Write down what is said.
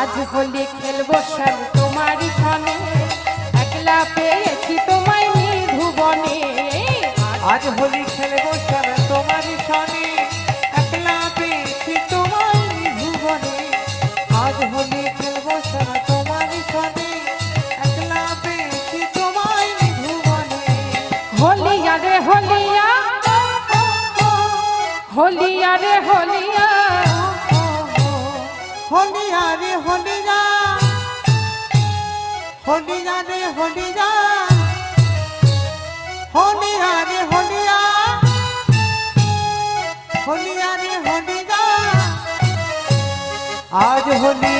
আজ হোলি খেলবো সব তোমারই সনে, একলা পেয়েছি তোমায় নিধুবনে। আজ হোলি খেলবো সব তোমারই সনে, একলা পেয়েছি তোমায় নিধুবনে। আজ হোলি খেলবো সব তোমারই সনে, একলা পেয়েছি তোমায় নিধুবনে। হোলিয়া রে হোলিয়া, হোলিয়া রে হোলিয়া, হোলিয়া রে হোলিয়া, হোলিয়া রে হোলিয়া, হোলিয়া রে হোলিয়া, হোলিয়া রে হোলিয়া। আজ হোলি